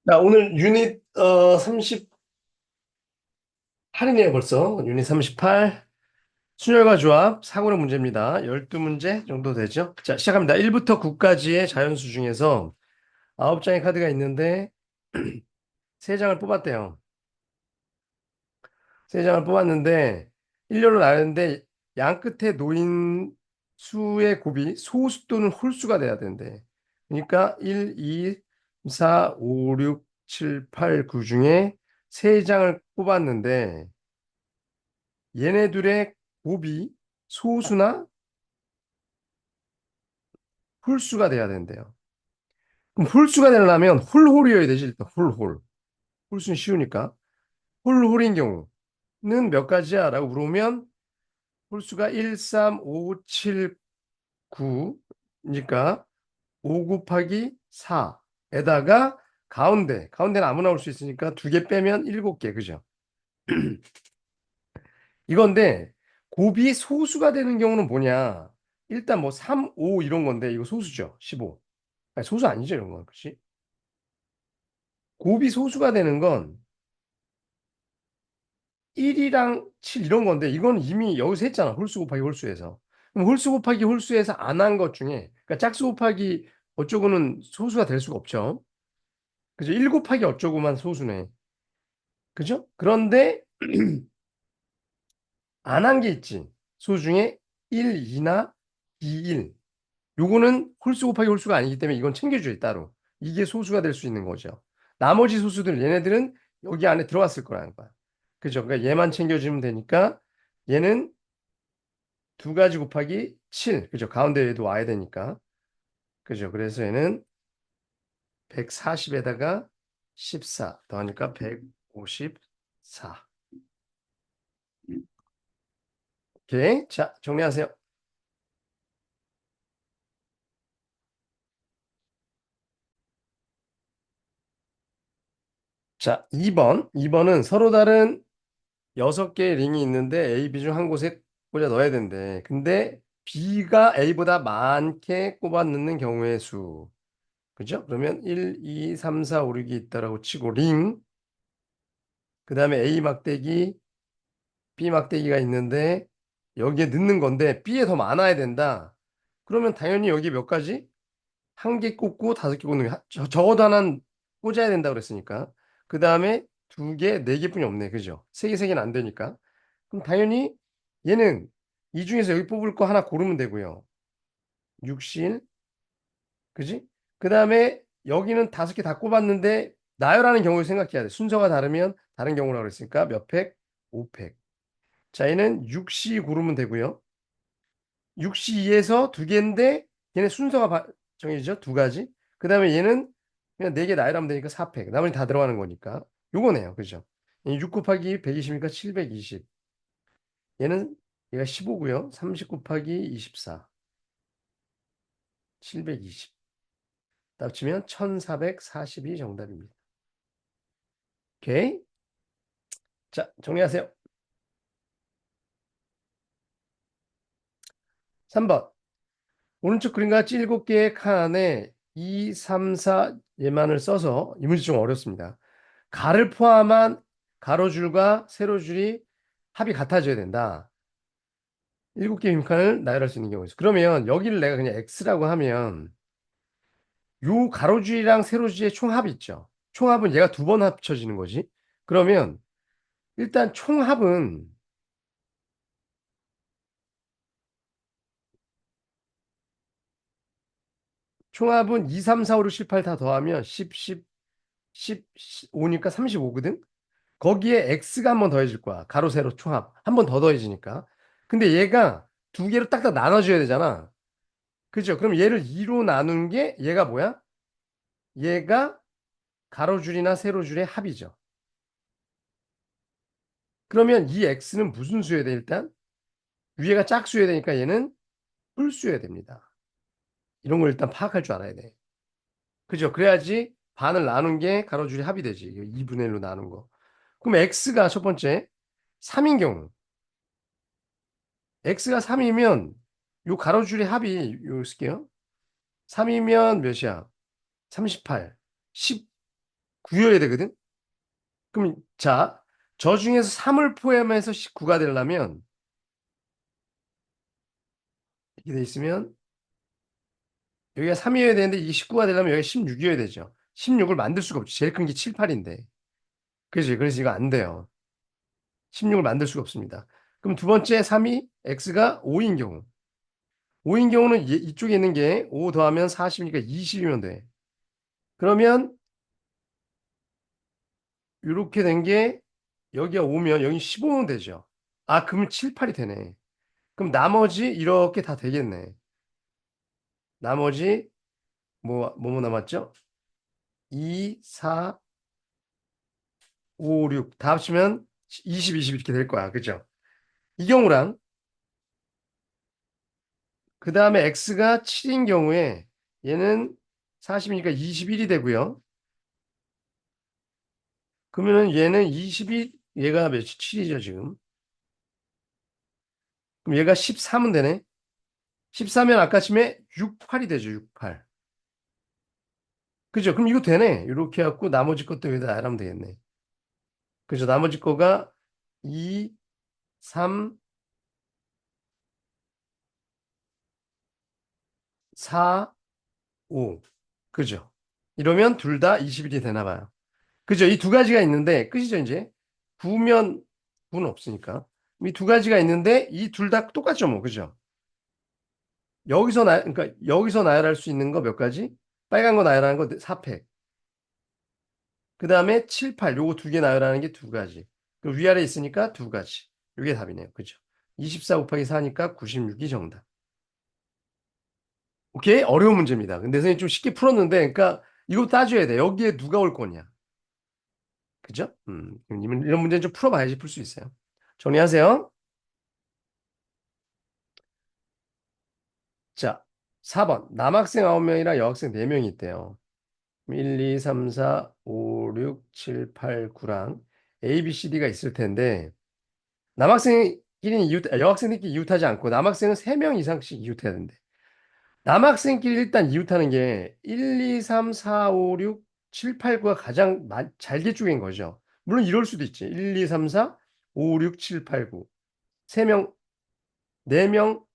자, 오늘 유닛 38이네요, 벌써. 유닛 38. 순열과 조합, 사고의 문제입니다. 12문제 정도 되죠? 자, 시작합니다. 1부터 9까지의 자연수 중에서 9장의 카드가 있는데 3장을 뽑았대요. 3장을 뽑았는데 일렬로 나눴는데 양 끝에 놓인 수의 곱이 소수 또는 홀수가 돼야 된대. 그러니까 1, 2, 4, 5, 6, 7, 8, 9 중에 3장을 뽑았는데 얘네들의 곱이 소수나 홀수가 돼야 된대요. 그럼 홀수가 되려면 홀홀이어야 되지, 일단 홀홀. 홀수는 쉬우니까. 홀홀인 경우는 몇 가지야? 라고 물으면 홀수가 1, 3, 5, 7, 9니까 5 곱하기 4에다가 가운데는 아무나 올 수 있으니까 2개 빼면 7개, 그죠? 이건데 곱이 소수가 되는 경우는 뭐냐? 일단 뭐 3, 5 이런 건데 이거 소수죠. 15. 아니, 소수 아니죠, 이런 건. 그치? 곱이 소수가 되는 건 1이랑 7 이런 건데, 이건 이미 여기서 했잖아. 홀수 곱하기 홀수에서. 그럼 홀수 곱하기 홀수에서 안 한 것 중에, 그러니까 짝수 곱하기 어쩌고는 소수가 될 수가 없죠. 그죠? 1 곱하기 어쩌고만 소수네. 그죠? 그런데 안 한 게 있지. 소수 중에 1, 2나 2, 1. 요거는 홀수 곱하기 홀수가 아니기 때문에 이건 챙겨줘요, 따로. 이게 소수가 될 수 있는 거죠. 나머지 소수들, 얘네들은 여기 안에 들어갔을 거라는 거야. 그죠? 그러니까 얘만 챙겨주면 되니까 얘는 2가지 곱하기 7. 그죠? 가운데 얘도 와야 되니까. 그죠? 그래서 얘는 140에다가 14 더하니까 154. 오케이. 자, 정리하세요. 자, 2번. 2번은 서로 다른 6개의 링이 있는데 A, B 중 한 곳에 꽂아 넣어야 된대. 근데 B가 A보다 많게 꼽아 넣는 경우의 수. 그죠? 그러면 1, 2, 3, 4, 5, 6이 있다라고 치고 링. 그 다음에 A 막대기, B 막대기가 있는데 여기에 넣는 건데 B에 더 많아야 된다. 그러면 당연히 여기 몇 가지? 한 개 꽂고 5개 꽂는 게 적어도 하나는 꽂아야 된다 그랬으니까. 그 다음에 2개, 4개뿐이 없네. 그죠? 3개, 3개는 안 되니까. 그럼 당연히 얘는 이 중에서 여기 뽑을 거 하나 고르면 되고요. 6실, 그지? 그 다음에 여기는 5개 다 꼽았는데 나열하는 경우를 생각해야 돼. 순서가 다르면 다른 경우라고 그랬으니까 몇 팩? 5팩. 자, 얘는 6시 고르면 되고요. 6시 2에서 2개인데 얘네 순서가 정해지죠? 2가지. 그 다음에 얘는 그냥 4개 나열하면 되니까 4팩. 나머지 다 들어가는 거니까. 요거네요. 그죠? 6 곱하기 120이니까 720. 얘는 얘가 15고요. 30 곱하기 24. 720. 합치면 1442 정답입니다. 오케이. 자, 정리하세요. 3번. 오른쪽 그림과 같이 7개의 칸에 2, 3, 4 얘만을 써서 이 문제 좀 어렵습니다. 가를 포함한 가로줄과 세로줄이 합이 같아져야 된다. 7개의 빈칸을 나열할 수 있는 경우 있어. 그러면 여기를 내가 그냥 X라고 하면 요 가로줄이랑 세로줄의 총합이 있죠. 총합은 얘가 2번 합쳐지는 거지. 그러면 일단 총합은 2, 3, 4, 5, 6, 7, 8 다 더하면 10, 10, 15니까 35거든? 거기에 X가 한 번 더해질 거야. 가로, 세로, 총합. 한 번 더 더해지니까. 근데 얘가 2개로 딱딱 나눠줘야 되잖아. 그죠? 그럼 얘를 2로 나눈 게 얘가 뭐야? 얘가 가로줄이나 세로줄의 합이죠. 그러면 이 X는 무슨 수여야 돼, 일단? 위에가 짝수여야 되니까 얘는 홀수여야 됩니다. 이런 걸 일단 파악할 줄 알아야 돼. 그죠? 그래야지 반을 나눈 게 가로줄이 합이 되지. 2분의 1로 나눈 거. 그럼 X가 첫 번째 3인 경우. X가 3이면 요 가로줄의 합이 요 쓸게요. 3이면 몇이야? 38. 10. 구여야 되거든? 그럼, 자, 저 중에서 3을 포함해서 19가 되려면, 이렇게 돼 있으면, 여기가 3이어야 되는데, 이게 19가 되려면 여기가 16이어야 되죠. 16을 만들 수가 없죠. 제일 큰 게 7, 8인데. 그지? 그래서 이거 안 돼요. 16을 만들 수가 없습니다. 그럼 두 번째 3이 x가 5인 경우. 5인 경우는 이쪽에 있는 게 5 더하면 40이니까 20이면 돼. 그러면 이렇게 된 게 여기가 5면 여기 15면 되죠. 아, 그러면 7, 8이 되네. 그럼 나머지 이렇게 다 되겠네. 나머지 뭐 남았죠? 2, 4, 5, 6. 다 합치면 20, 20 이렇게 될 거야. 그죠? 이 경우랑 그 다음에 x가 7인 경우에 얘는 40이니까 21이 되고요. 그러면은 얘는 22, 얘가 몇, 7이죠, 지금. 그럼 얘가 13은 되네. 14면 아까 침에 6, 8이 되죠, 6, 8. 그죠? 그럼 이거 되네. 이렇게 해갖고 나머지 것도 여기다 하면 되겠네. 그죠? 나머지 거가 2, 3, 4, 5. 그죠? 이러면 둘 다 21이 되나 봐요. 그죠? 이 두 가지가 있는데, 끝이죠, 이제? 9면 9는 없으니까. 이 두 가지가 있는데, 이 둘 다 똑같죠, 뭐. 그죠? 그러니까 여기서 나열할 수 있는 거 몇 가지? 빨간 거 나열하는 거 4팩. 그 다음에 7, 8. 요거 두 개 나열하는 게 두 가지. 그 위아래 있으니까 두 가지. 이게 답이네요. 그죠? 24 곱하기 4니까 96이 정답. 오케이? 어려운 문제입니다. 근데 선생님 좀 쉽게 풀었는데, 그러니까 이거 따져야 돼. 여기에 누가 올 거냐. 그죠? 이런 문제는 좀 풀어봐야지 풀 수 있어요. 정리하세요. 자, 4번. 남학생 9명이랑 여학생 4명이 있대요. 1, 2, 3, 4, 5, 6, 7, 8, 9랑 A, B, C, D가 있을 텐데 남학생끼리는 여학생들끼리 이웃하지 않고 남학생은 3명 이상씩 이웃해야 된대. 남학생끼리 일단 이웃하는 게 1, 2, 3, 4, 5, 6, 7, 8, 9가 가장 잘게 쪼갠 거죠. 물론 이럴 수도 있지. 1, 2, 3, 4, 5, 6, 7, 8, 9. 3명, 4명,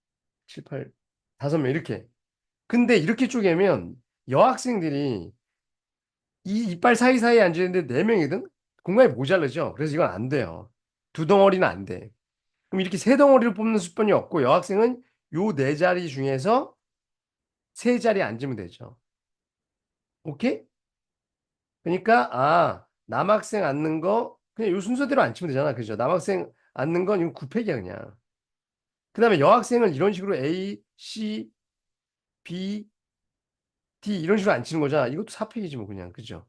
7, 8, 5명 이렇게. 근데 이렇게 쪼개면 여학생들이 이 이빨 사이사이에 앉아있는데 4명이든 공간이 모자르죠. 그래서 이건 안 돼요. 두 덩어리는 안 돼. 그럼 이렇게 세 덩어리를 뽑는 수법이 없고 여학생은 요 네 자리 중에서 세 자리에 앉으면 되죠. 오케이? 그러니까 남학생 앉는 거 그냥 요 순서대로 앉히면 되잖아. 그죠? 남학생 앉는 건 이거 9팩이야 그냥. 그다음에 여학생은 이런 식으로 A, C, B, D 이런 식으로 앉히는 거잖아. 이것도 4팩이지 뭐 그냥. 그죠?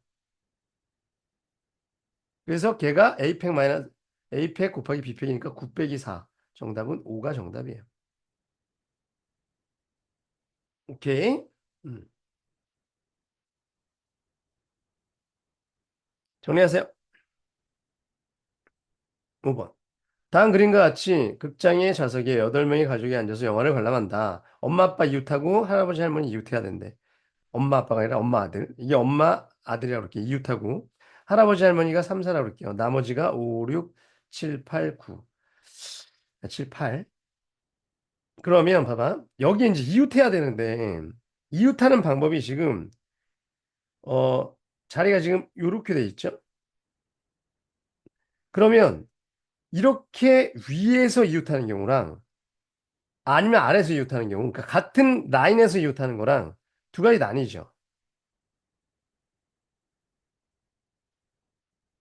그래서 걔가 A팩 마이너스 A팩 곱하기 B팩이니까 9 빼기 4. 정답은 5가 정답이에요. 오케이. 음, 정리하세요. 5번. 다음 그림과 같이 극장의 좌석에 8명의 가족이 앉아서 영화를 관람한다. 엄마, 아빠 이웃하고 할아버지, 할머니 이웃해야 된대. 엄마, 아빠가 아니라 엄마, 아들. 이게 엄마, 아들이라고 그럴게. 이웃하고. 할아버지, 할머니가 3, 4라고 그럴게요. 나머지가 5, 6, 7, 8, 9. 7, 8. 그러면 봐봐. 여기 이제 이웃해야 되는데, 이웃하는 방법이 지금, 어, 자리가 지금 이렇게 돼 있죠? 그러면 이렇게 위에서 이웃하는 경우랑 아니면 아래에서 이웃하는 경우, 그러니까 같은 라인에서 이웃하는 거랑 두 가지 나뉘죠.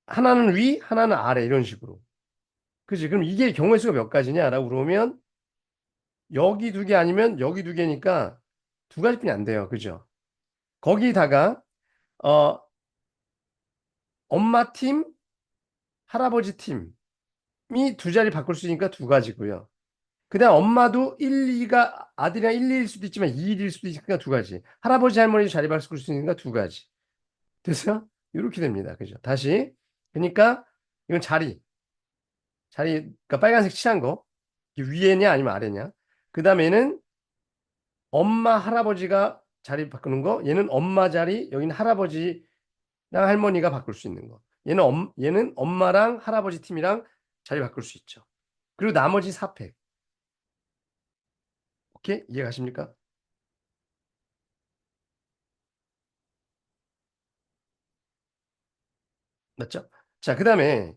하나는 위, 하나는 아래 이런 식으로. 그지? 그럼 이게 경우의 수가 몇 가지냐라고 물으면 여기 두 개 아니면 여기 두 개니까 두 가지뿐이 안 돼요. 그죠? 거기다가 어, 엄마 팀, 할아버지 팀이 두 자리 바꿀 수 있으니까 두 가지고요. 그다음 엄마도 1, 2가 아들이랑 1, 2일 수도 있지만 2, 1일 수도 있으니까 두 가지. 할아버지 할머니 자리 바꿀 수 있으니까 두 가지. 됐어요? 이렇게 됩니다. 그죠? 다시. 그러니까 이건 그러니까 빨간색 칠한 거. 이게 위에냐 아니면 아래냐. 그 다음에는 엄마 할아버지가 자리 바꾸는 거. 얘는 엄마 자리, 여기는 할아버지랑 할머니가 바꿀 수 있는 거. 얘는 엄마랑 할아버지 팀이랑 자리 바꿀 수 있죠. 그리고 나머지 4팩. 오케이? 이해 가십니까? 맞죠? 자, 그 다음에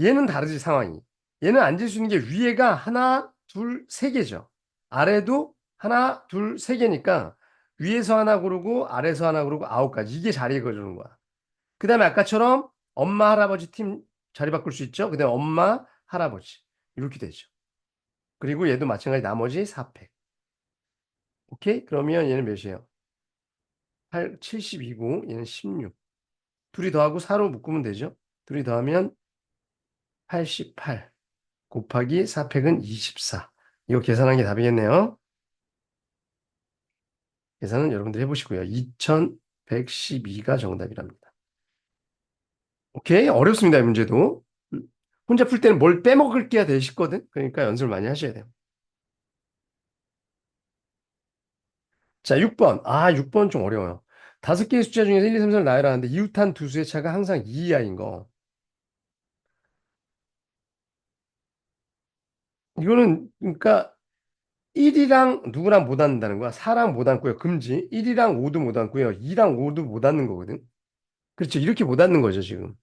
얘는 다르지, 상황이. 얘는 앉을 수 있는 게 위에가 하나, 둘, 세 개죠. 아래도 하나, 둘, 세 개니까 위에서 하나 고르고 아래에서 하나 고르고 아홉 가지. 이게 자리에 걸주는 거야. 그 다음에 아까처럼 엄마, 할아버지 팀 자리 바꿀 수 있죠. 그 다음에 엄마, 할아버지. 이렇게 되죠. 그리고 얘도 마찬가지 나머지 4팩. 오케이? 그러면 얘는 몇이에요? 8, 72고 얘는 16. 둘이 더하고 4로 묶으면 되죠. 둘이 더하면 88 곱하기 4팩은 24. 이거 계산한 게 답이겠네요. 계산은 여러분들 해보시고요. 2112가 정답이랍니다. 오케이? 어렵습니다, 이 문제도. 혼자 풀 때는 뭘 빼먹을 게야 되게 쉽거든. 그러니까 연습을 많이 하셔야 돼요. 자, 6번. 아, 6번 좀 어려워요. 다섯 개의 숫자 중에서 1, 2, 3, 4를 나열하는데 이웃한 두 수의 차가 항상 2 이하인 거. 이거는 그러니까 1이랑 누구랑 못 앉는다는 거야. 4랑 못 앉고요. 금지. 1이랑 5도 못 앉고요. 2랑 5도 못 앉는 거거든. 그렇죠. 이렇게 못 앉는 거죠, 지금.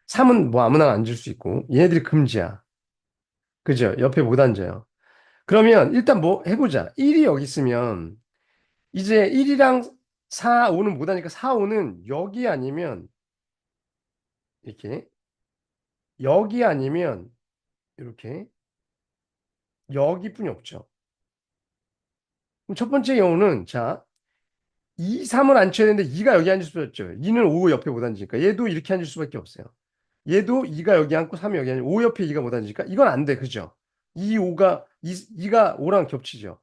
3은 뭐 아무나 앉을 수 있고. 얘네들이 금지야. 그죠? 옆에 못 앉아요. 그러면 일단 뭐 해보자. 1이 여기 있으면 이제 1이랑 4, 5는 못 하니까 4, 5는 여기 아니면 이렇게 여기 아니면 이렇게 여기뿐이 없죠. 그럼 첫 번째 경우는 자 2, 3을 앉혀야 되는데 2가 여기 앉을 수밖에 없죠. 2는 5 옆에 못 앉으니까 얘도 이렇게 앉을 수밖에 없어요. 얘도 2가 여기 앉고 3이 여기 앉고 5 옆에 2가 못 앉으니까 이건 안 돼. 그죠? 2, 5가 2가 5랑 겹치죠.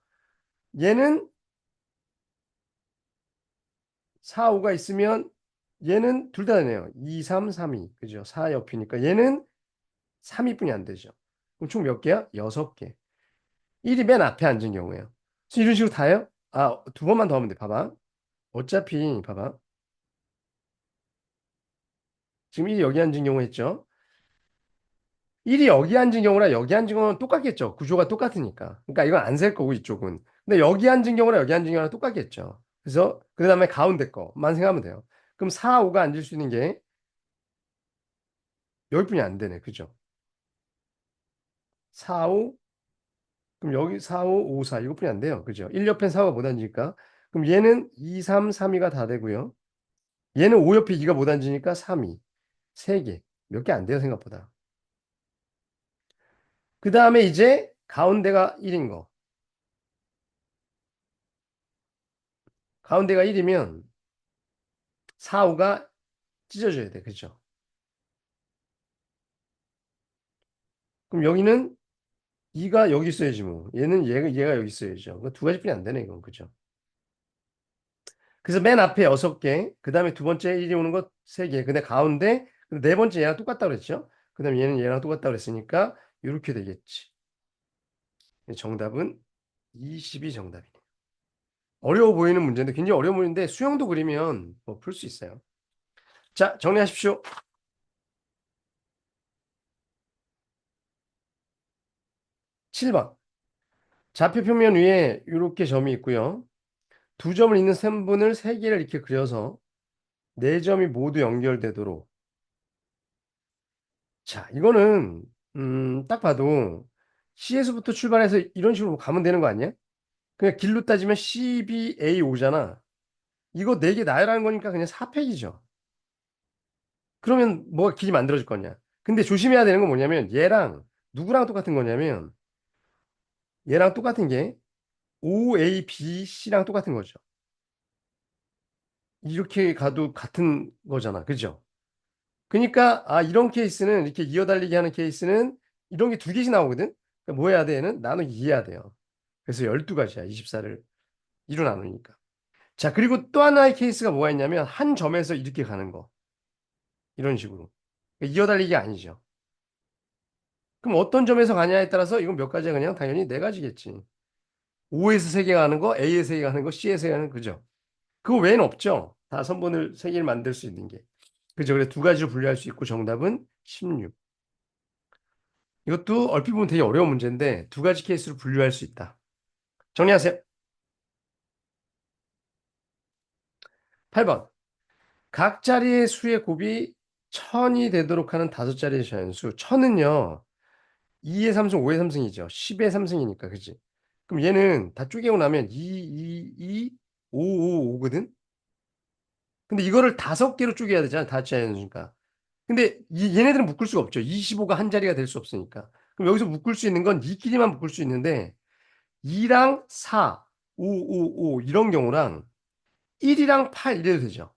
얘는 4, 5가 있으면 얘는 둘 다 되네요. 2, 3, 3이. 그죠? 4 옆이니까 얘는 3위뿐이 안 되죠. 그럼 총 몇 개야? 6개. 1이 맨 앞에 앉은 경우에요. 그래서 이런 식으로 다요? 아, 두 번만 더 하면 돼. 봐봐. 어차피 봐봐. 지금 1이 여기 앉은 경우 했죠? 1이 여기 앉은 경우랑 여기 앉은 경우는 똑같겠죠. 구조가 똑같으니까. 그러니까 이건 안 셀 거고 이쪽은. 근데 여기 앉은 경우랑 여기 앉은 경우랑 똑같겠죠. 그래서 그 다음에 가운데 거만 생각하면 돼요. 그럼 4, 5가 앉을 수 있는 게 여기뿐이 안 되네. 그죠? 4, 5 그럼 여기 4, 5, 5, 4 이것뿐이 안 돼요. 그죠? 1 옆엔 4가 못 앉으니까. 그럼 얘는 2, 3, 3이가 다 되고요. 얘는 5 옆에 2가 못 앉으니까 3, 2. 3개. 몇 개 안 돼요, 생각보다. 그 다음에 이제 가운데가 1인 거. 가운데가 1이면 4, 5가 찢어져야 돼. 그죠? 그럼 여기는 2가 여기 있어야지 뭐. 얘가 여기 있어야죠. 그 두 가지뿐이 안 되네, 이건. 그죠? 그래서 맨 앞에 6개, 그 다음에 두 번째 1이 오는 거 3개, 근데 가운데, 근데 네 번째 얘랑 똑같다고 그랬죠? 그 다음에 얘는 얘랑 똑같다고 그랬으니까, 이렇게 되겠지. 정답은 20이 정답이네. 어려워 보이는 문제인데, 굉장히 어려워 보이는데, 수영도 그리면 뭐 풀 수 있어요. 자, 정리하십시오. 7번. 좌표 표면 위에 이렇게 점이 있고요. 두 점을 잇는 셈분을 세 개를 이렇게 그려서 네 점이 모두 연결되도록. 자, 이거는 딱 봐도 C에서부터 출발해서 이런 식으로 가면 되는 거 아니야? 그냥 길로 따지면 CBA5잖아. 이거 네 개 나열하는 거니까 그냥 4팩이죠. 그러면 뭐가 길이 만들어질 거냐? 근데 조심해야 되는 건 뭐냐면 얘랑 누구랑 똑같은 거냐면 얘랑 똑같은 게 OABC랑 똑같은 거죠. 이렇게 가도 같은 거잖아. 그죠? 그러니까 이런 케이스는 이렇게 이어달리기 하는 케이스는 이런 게 두 개씩 나오거든. 그러니까 뭐 해야 돼? 얘는 나누기 2 해야 돼요. 그래서 12가지야. 24를 2로 나누니까. 자, 그리고 또 하나의 케이스가 뭐가 있냐면 한 점에서 이렇게 가는 거. 이런 식으로. 그러니까 이어달리기 아니죠. 그럼 어떤 점에서 가냐에 따라서 이건 몇 가지야 그냥 당연히 네 가지겠지. O에서 3개 가는 거, A에서 3개 가는 거, C에서 가는 거, 그죠? 그거 외에는 없죠. 다 선분을 세 개를 만들 수 있는 게. 그죠? 그래서 두 가지로 분류할 수 있고 정답은 16. 이것도 얼핏 보면 되게 어려운 문제인데 두 가지 케이스로 분류할 수 있다. 정리하세요. 8번. 각 자리의 수의 곱이 1000이 되도록 하는 다섯 자리의 자연수. 1000은요. 2의 3승, 5의 3승이죠. 10의 3승이니까, 그지? 그럼 얘는 다 쪼개고 나면 5, 5, 5거든? 근데 이거를 다섯 개로 쪼개야 되잖아. 다섯 자연수니까. 근데 얘네들은 묶을 수가 없죠. 25가 한 자리가 될 수 없으니까. 그럼 여기서 묶을 수 있는 건 이끼리만 묶을 수 있는데 2랑 4, 5, 5, 5 이런 경우랑 1이랑 8 이래도 되죠.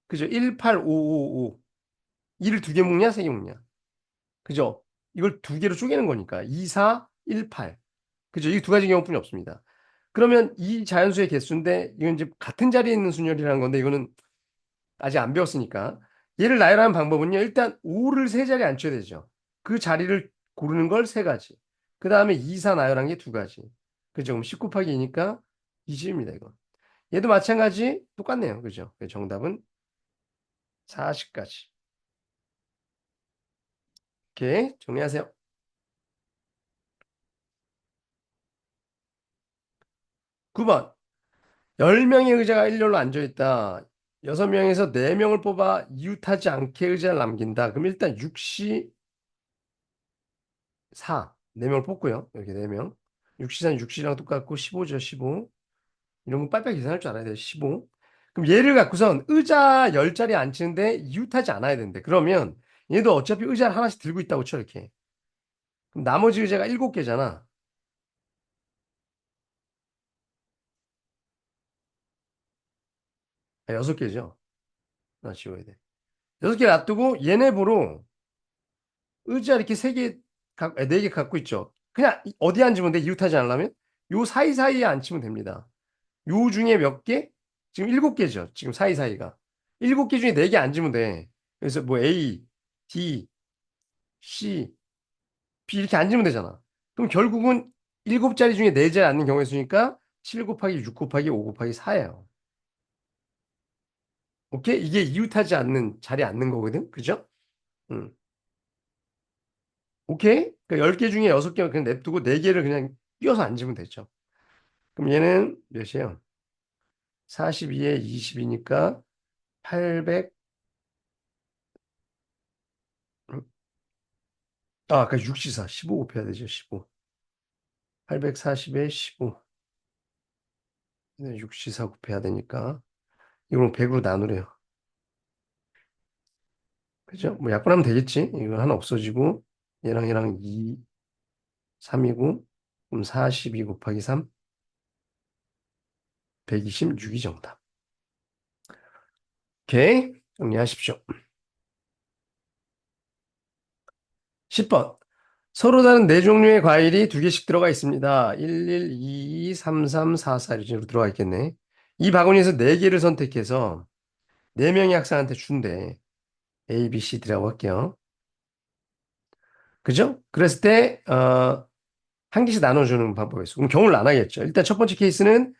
그죠? 1, 8, 5, 5, 5. 2를 두 개 묶냐, 세 개 묶냐. 그죠? 이걸 두 개로 쪼개는 거니까. 2, 4, 1, 8. 그죠? 이 두 가지 경우뿐이 없습니다. 그러면 이 자연수의 개수인데 이건 이제 같은 자리에 있는 순열이라는 건데 이거는 아직 안 배웠으니까 얘를 나열하는 방법은요. 일단 5를 세 자리에 앉혀야 되죠. 그 자리를 고르는 걸 세 가지. 그 다음에 2, 4 나열한 게 두 가지. 그죠? 그럼 10 곱하기 2니까 20입니다. 이거. 얘도 마찬가지 똑같네요. 그죠? 정답은 40까지. 오케이. 정리하세요. 9번. 10명의 의자가 일렬로 앉아있다. 6명에서 4명을 뽑아 이웃하지 않게 의자를 남긴다. 그럼 일단 6시 4. 4명을 뽑고요. 이렇게 4명. 6시 4는 6시랑 똑같고 15죠. 15. 이런 거 빨리빨리 계산할 줄 알아야 돼요. 15. 그럼 얘를 갖고선 의자 10자리 앉히는데 이웃하지 않아야 되는데. 그러면 얘도 어차피 의자를 하나씩 들고 있다고 쳐, 이렇게. 그럼 나머지 의자가 7개잖아. 6개죠. 하나 지워야 돼. 6개 놔두고 얘네 보러 의자 이렇게 3개, 4개 갖고 있죠. 그냥 어디 앉으면 돼? 이웃하지 않으려면? 요 사이사이에 앉히면 됩니다. 요 중에 몇 개? 지금 7개죠. 지금 사이사이가. 7개 중에 4개 앉으면 돼. 그래서 뭐 A, D, C, B 이렇게 앉으면 되잖아. 그럼 결국은 7자리 중에 4자리 앉는 경우의 수니까 7 곱하기 6 곱하기 5 곱하기 4예요. 오케이? 이게 이웃하지 않는 자리에 앉는 거거든. 그죠? 음. 오케이? 그러니까 10개 중에 6개 그냥 냅두고 4개를 그냥 끼워서 앉으면 되죠. 그럼 얘는 몇이에요? 42에 20이니까 800, 아까 6시사 15 곱해야 되죠. 15. 840에 15. 6시사 곱해야 되니까 이걸 100으로 나누래요. 그죠? 뭐 약분하면 되겠지. 이거 하나 없어지고 얘랑 얘랑 2, 3이고 그럼 42 곱하기 3, 126이 정답. 오케이. 정리하십시오. 10번. 서로 다른 네 종류의 과일이 두 개씩 들어가 있습니다. 11, 22, 33, 44 이런 식으로 들어가 있겠네. 이 바구니에서 네 개를 선택해서 네 명의 학생한테 준대. A, B, C, D라고 할게요. 그죠? 그랬을 때, 한 개씩 나눠주는 방법이 있어. 그럼 경우를 안 하겠죠. 일단 첫 번째 케이스는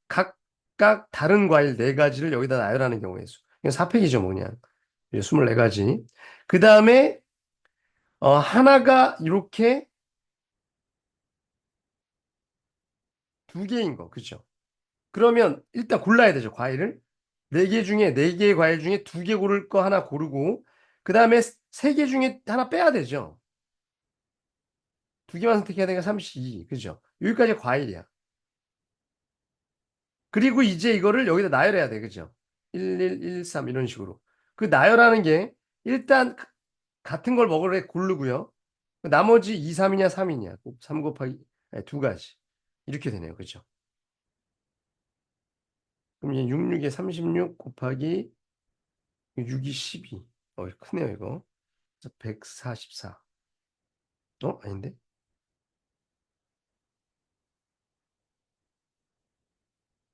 각각 다른 과일 네 가지를 여기다 나열하는 경우의 수. 이건 4팩이죠, 뭐 그냥. 24가지. 그 다음에, 하나가 이렇게 두 개인 거. 그죠? 그러면 일단 골라야 되죠, 과일을. 네 개 중에, 네 개의 과일 중에 두 개 고를 거 하나 고르고, 그 다음에 세 개 중에 하나 빼야 되죠. 두 개만 선택해야 되니까 32. 그죠? 여기까지 과일이야. 그리고 이제 이거를 여기다 나열해야 돼. 그죠? 11, 13 이런 식으로. 그 나열하는 게 일단 같은 걸 먹으래 고르고요. 나머지 2, 3이냐 3이냐. 3 곱하기 아니, 두 가지. 이렇게 되네요. 그죠? 그럼 이제 66에 36 곱하기 6이 12. 크네요, 이거. 144. 아닌데?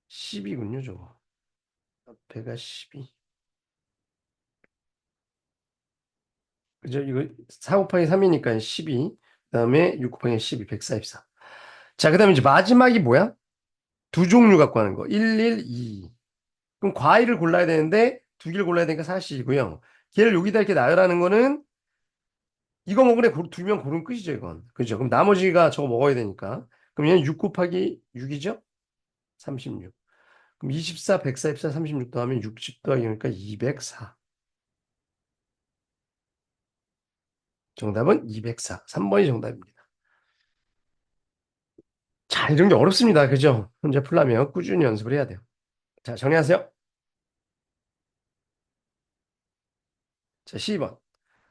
10이군요, 저거. 배가 12. 그죠? 이거 4 곱하기 3이니까 12. 그다음에 6 곱하기 12, 144. 자, 그다음에 이제 마지막이 뭐야? 두 종류 갖고 하는 거. 1, 1, 2. 그럼 과일을 골라야 되는데 두 개를 골라야 되니까 사실이고요. 걔를 여기다 이렇게 나열하는 거는 이거 먹으래 두명 고르면 끝이죠, 이건. 그죠? 그럼 나머지가 저거 먹어야 되니까. 그럼 얘는 6 곱하기 6이죠? 36. 그럼 24, 144, 36 더하면 60 더하기 그러니까 204. 정답은 204. 3번이 정답입니다. 자, 이런 게 어렵습니다. 그죠? 현재 풀려면 꾸준히 연습을 해야 돼요. 자, 정리하세요. 자, 12번.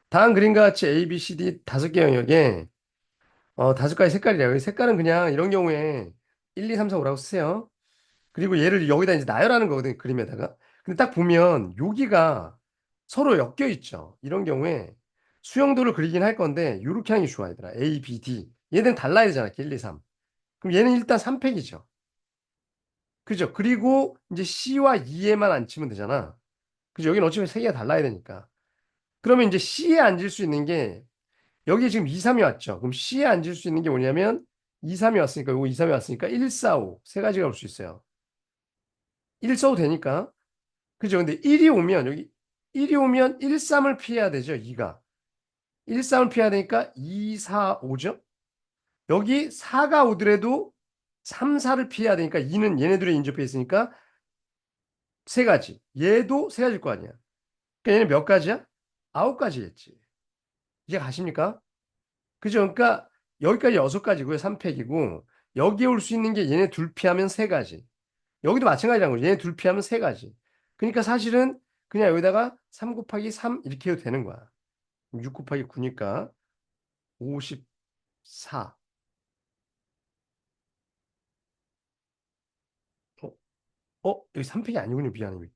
다음 그림과 같이 A, B, C, D 다섯 개 영역에 다섯 가지 색깔이래요. 색깔은 그냥 이런 경우에 1, 2, 3, 4, 5라고 쓰세요. 그리고 얘를 여기다 이제 나열하는 거거든요. 그림에다가. 근데 딱 보면 여기가 서로 엮여 있죠. 이런 경우에 수영도를 그리긴 할 건데 이렇게 하는 게 좋아, 얘들아. A, B, D. 얘들은 달라야 되잖아. 1, 2, 3. 그럼 얘는 일단 3팩이죠. 그죠? 그리고 이제 C와 E에만 앉히면 되잖아. 그죠? 여기는 어차피 세 개가 달라야 되니까. 그러면 이제 C에 앉을 수 있는 게 여기 지금 2, 3이 왔죠. 그럼 C에 앉을 수 있는 게 뭐냐면 2, 3이 왔으니까 요거 2, 3이 왔으니까 1, 4, 5. 세 가지가 올 수 있어요. 1 써도 되니까. 그죠? 근데 1이 오면 여기 1이 오면 1, 3을 피해야 되죠. 2가. 1, 3을 피해야 되니까 2, 4, 5죠. 여기 4가 오더라도 3, 4를 피해야 되니까 2는 얘네들에 인접해 있으니까 세 가지. 얘도 세 가지일 거 아니야. 그러니까 얘는 몇 가지야? 9가지겠지. 이해 가십니까? 그죠? 그러니까 여기까지 6가지고요. 3팩이고 여기에 올 수 있는 게 얘네 둘 피하면 세 가지. 여기도 마찬가지라는 거죠. 얘네 둘 피하면 세 가지. 그러니까 사실은 그냥 여기다가 3 곱하기 3 이렇게 해도 되는 거야. 6 곱하기 9니까 54. 어? 여기 3팩이 아니군요. 미안해.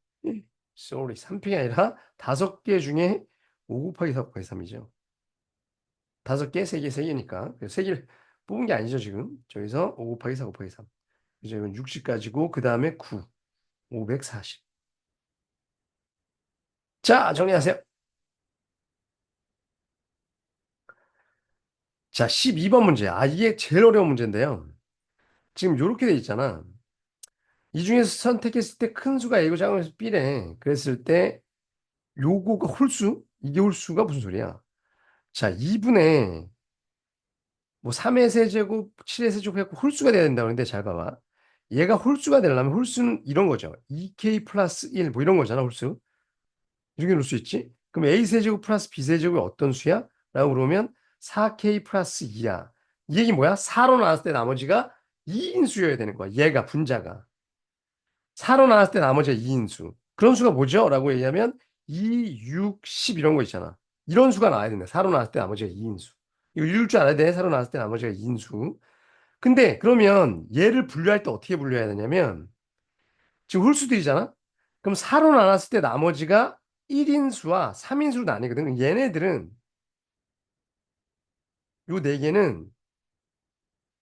sorry. 3팩이 아니라 5개 중에 5 곱하기 4 곱하기 3이죠. 5개, 3개, 3개니까. 3개를 뽑은 게 아니죠, 지금. 저기서 5 곱하기 4 곱하기 3. 그죠? 이건 60 가지고, 그 다음에 9. 540. 자, 정리하세요. 자, 12번 문제. 이게 제일 어려운 문제인데요. 지금 이렇게 돼 있잖아. 이 중에서 선택했을 때 큰 수가 A고 작은 수가 B래. 그랬을 때 요거가 홀수? 이게 홀수가 무슨 소리야? 자, 2분의 뭐 3의 세제곱, 7의 세제곱 해갖고 홀수가 돼야 된다고 그러는데 잘 봐봐. 얘가 홀수가 되려면 홀수는 이런 거죠. 2K 플러스 1 뭐 이런 거잖아, 홀수. 이렇게 놓을 수 있지? 그럼 A 세제곱 플러스 B 세제곱이 어떤 수야? 라고 그러면 4K 플러스 2야. 이 얘기 뭐야? 4로 나눴을 때 나머지가 2인수여야 되는 거야. 얘가 분자가. 4로 나눴을 때 나머지가 2인수. 그런 수가 뭐죠? 라고 얘기하면 2, 6, 10 이런 거 있잖아. 이런 수가 나와야 된다. 4로 나눴을 때 나머지가 2인수. 이거 읽을 줄 알아야 돼. 4로 나눴을 때 나머지가 2인수. 근데 그러면 얘를 분류할 때 어떻게 분류해야 되냐면 지금 홀수들이잖아. 그럼 4로 나눴을 때 나머지가 1인수와 3인수로 나뉘거든. 얘네들은 요 네 개는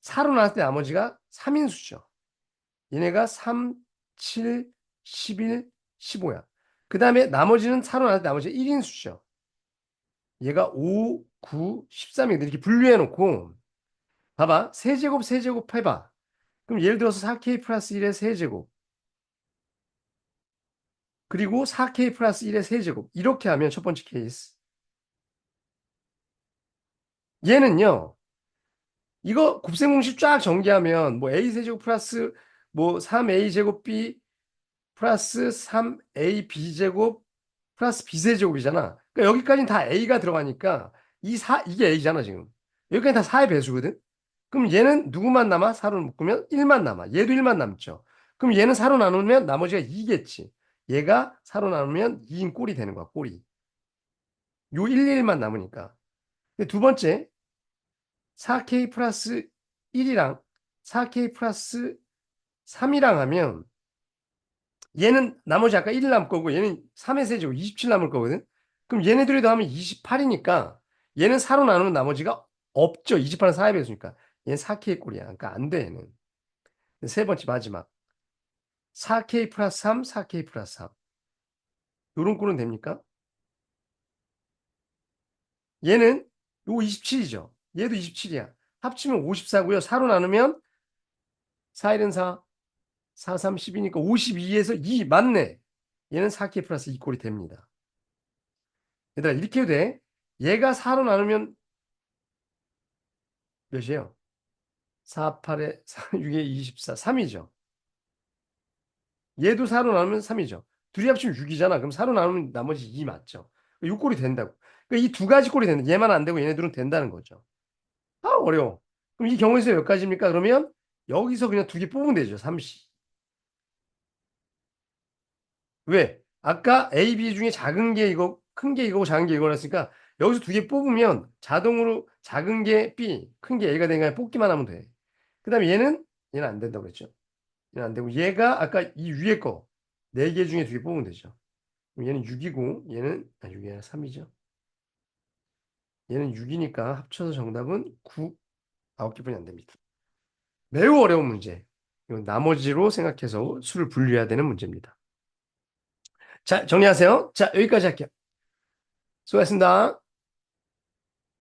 4로 나눴을 때 나머지가 3인수죠. 얘네가 3, 7, 11, 15야. 그 다음에 나머지는 4로 나눌 때 나머지 1인수죠. 얘가 5, 9, 13이거든. 이렇게 분류해 놓고 봐봐. 세제곱 세제곱 해봐. 그럼 예를 들어서 4K 플러스 1의 세제곱 그리고 4K 플러스 1의 세제곱 이렇게 하면 첫 번째 케이스 얘는요. 이거 곱셈 공식 쫙 전개하면 뭐 A 세제곱 플러스 뭐 3A 제곱 B 플러스 3AB 제곱 플러스 B세제곱이잖아. 그러니까 여기까지는 다 A가 들어가니까 이게 A잖아, 지금. 여기까지 다 4의 배수거든? 그럼 얘는 누구만 남아? 4로 묶으면 1만 남아. 얘도 1만 남죠. 그럼 얘는 4로 나누면 나머지가 2겠지. 얘가 4로 나누면 2인 꼴이 되는 거야, 꼴이. 요 1, 1만 남으니까. 근데 두 번째, 4K 플러스 1이랑 4K 플러스 3이랑 하면 얘는 나머지 아까 1 남을 거고 얘는 3의 세제곱 27 남을 거거든. 그럼 얘네들이 더하면 28이니까 얘는 4로 나누면 나머지가 없죠. 28은 4의 배수니까. 얘는 4K의 꼴이야. 그러니까 안 돼, 얘는. 세 번째 마지막. 4K 플러스 3, 4K 플러스 3. 요런 꼴은 됩니까? 얘는 요 27이죠. 얘도 27이야. 합치면 54고요. 4로 나누면 4, 1은 4, 4, 3, 10이니까 52에서 2 맞네. 얘는 4K 플러스 2꼴이 됩니다. 얘들아, 이렇게 해도 돼. 얘가 4로 나누면 몇이에요? 4, 8에 4, 6에 24, 3이죠. 얘도 4로 나누면 3이죠. 둘이 합치면 6이잖아. 그럼 4로 나누면 나머지 2 맞죠? 6꼴이 된다고. 그러니까 이 두 가지 꼴이 된다. 얘만 안 되고 얘네들은 된다는 거죠. 아, 어려워. 그럼 이 경우에서 몇 가지입니까? 그러면 여기서 그냥 두 개 뽑으면 되죠. 3시. 왜? 아까 A, B 중에 작은 게 이거, 큰 게 이거고 작은 게 이거였으니까 여기서 두 개 뽑으면 자동으로 작은 게 B, 큰 게 A가 되니까 뽑기만 하면 돼. 그 다음에 얘는 안 된다고 그랬죠. 얘는 안 되고 얘가 아까 이 위에 거, 네 개 중에 두 개 뽑으면 되죠. 그럼 얘는 6이고 얘는, 6이 아니라 3이죠. 얘는 6이니까 합쳐서 정답은 9, 9개뿐이 안 됩니다. 매우 어려운 문제. 이건 나머지로 생각해서 수를 분류해야 되는 문제입니다. 자, 정리하세요. 자, 여기까지 할게요. 수고하셨습니다.